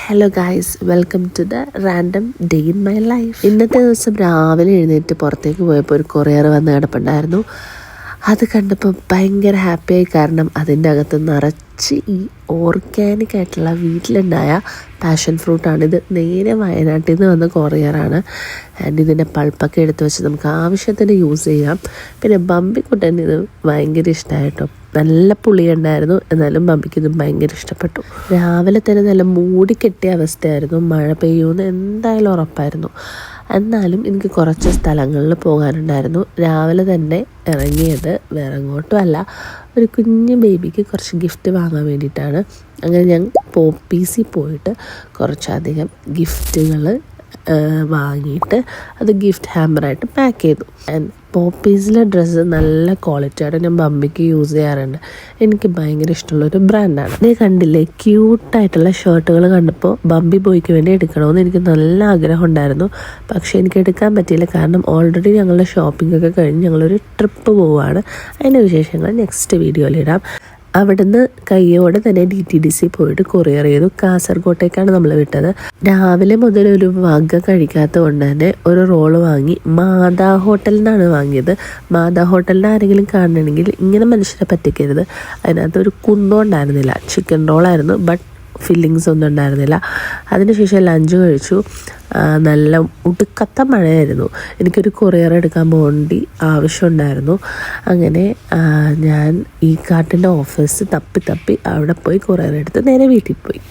Hello guys, welcome to the random day in my life. ഇന്നത്തെ ദിവസം രാവിലെ എഴുന്നേറ്റ് പുറത്തേക്ക് പോയപ്പോൾ ഒരു കൊറിയർ വന്ന് കിടപ്പുണ്ടായിരുന്നു. അത് കണ്ടപ്പോൾ ഭയങ്കര ഹാപ്പിയായി. കാരണം അതിൻ്റെ അകത്ത് നിറച്ച് ഈ ഓർഗാനിക് ആയിട്ടുള്ള വീട്ടിലുണ്ടായ പാഷൻ ഫ്രൂട്ടാണ്. ഇത് നേരെ വയനാട്ടിൽ നിന്ന് വന്ന കൊറിയറാണ്. ആൻഡ് ഇതിൻ്റെ പൾപ്പൊക്കെ എടുത്ത് വെച്ച് നമുക്ക് ആവശ്യത്തിന് യൂസ് ചെയ്യാം. പിന്നെ ബമ്പിക്കുട്ടൻ ഇത് ഭയങ്കര ഇഷ്ടമായിട്ടോ. നല്ല പുളിയുണ്ടായിരുന്നു, എന്നാലും ബമ്പിക്ക് ഇത് ഭയങ്കര ഇഷ്ടപ്പെട്ടു. രാവിലെ തന്നെ നല്ല മൂടിക്കെട്ടിയ അവസ്ഥയായിരുന്നു. മഴ പെയ്യുമെന്ന് എന്തായാലും ഉറപ്പായിരുന്നു. എന്നാലും എനിക്ക് കുറച്ച് സ്ഥലങ്ങളിൽ പോകാനുണ്ടായിരുന്നു. രാവിലെ തന്നെ ഇറങ്ങിയത് വേറെ എങ്ങോട്ടും അല്ല, ഒരു കുഞ്ഞു ബേബിക്ക് കുറച്ച് ഗിഫ്റ്റ് വാങ്ങാൻ വേണ്ടിയിട്ടാണ്. അങ്ങനെ ഞാൻ പോപ്പീസിൽ പോയിട്ട് കുറച്ചധികം ഗിഫ്റ്റുകൾ വാങ്ങിയിട്ട് അത് ഗിഫ്റ്റ് ഹാമ്പറായിട്ട് പാക്ക് ചെയ്തു. ആൻഡ് പോപ്പീസിലെ ഡ്രസ്സ് നല്ല ക്വാളിറ്റിയാണ്. ഞാൻ ബമ്പിക്ക് യൂസ് ചെയ്യാറുണ്ട്. എനിക്ക് ഭയങ്കര ഇഷ്ടമുള്ളൊരു ബ്രാൻഡാണ്. ഇത് കണ്ടില്ലേ, ക്യൂട്ടായിട്ടുള്ള ഷർട്ടുകൾ കണ്ടപ്പോൾ ബമ്പി ബോയ്ക്ക് വേണ്ടി എടുക്കണമെന്ന് എനിക്ക് നല്ല ആഗ്രഹം ഉണ്ടായിരുന്നു. പക്ഷേ എനിക്ക് എടുക്കാൻ പറ്റിയില്ല. കാരണം ഓൾറെഡി ഞങ്ങളുടെ ഷോപ്പിംഗ് ഒക്കെ കഴിഞ്ഞ് ഞങ്ങളൊരു ട്രിപ്പ് പോവുകയാണ്. അതിൻ്റെ വിശേഷങ്ങൾ നെക്സ്റ്റ് വീഡിയോയിലിടാം. അവിടുന്ന് കയ്യോടെ തന്നെ DTDC പോയിട്ട് കൊറിയർ ചെയ്തു. കാസർഗോട്ടേക്കാണ് നമ്മൾ വിട്ടത്. രാവിലെ മുതൽ ഒരു വക കഴിക്കാത്തത് കൊണ്ട് തന്നെ ഒരു റോള് വാങ്ങി. മാതാ ഹോട്ടലിൽ നിന്നാണ് വാങ്ങിയത്. മാതാ ഹോട്ടലിൽ ആരെങ്കിലും കാണണമെങ്കിൽ ഇങ്ങനെ മനുഷ്യരെ പറ്റിക്കരുത്. അതിനകത്ത് ഒരു കുന്തം ഉണ്ടായിരുന്നില്ല. ചിക്കൻ റോളായിരുന്നു, ബട്ട് ഫില്ലിങ്സ് ഒന്നും ഉണ്ടായിരുന്നില്ല. അതിനുശേഷം ലഞ്ച് കഴിച്ചു. നല്ല ഉടുക്കത്ത മഴയായിരുന്നു. എനിക്കൊരു കൊറിയർ എടുക്കാൻ വേണ്ടി ആവശ്യമുണ്ടായിരുന്നു. അങ്ങനെ ഞാൻ ഈ കാർട്ടിൻ്റെ ഓഫീസ് തപ്പി അവിടെ പോയി കൊറിയർ എടുത്ത് നേരെ വീട്ടിൽ പോയി.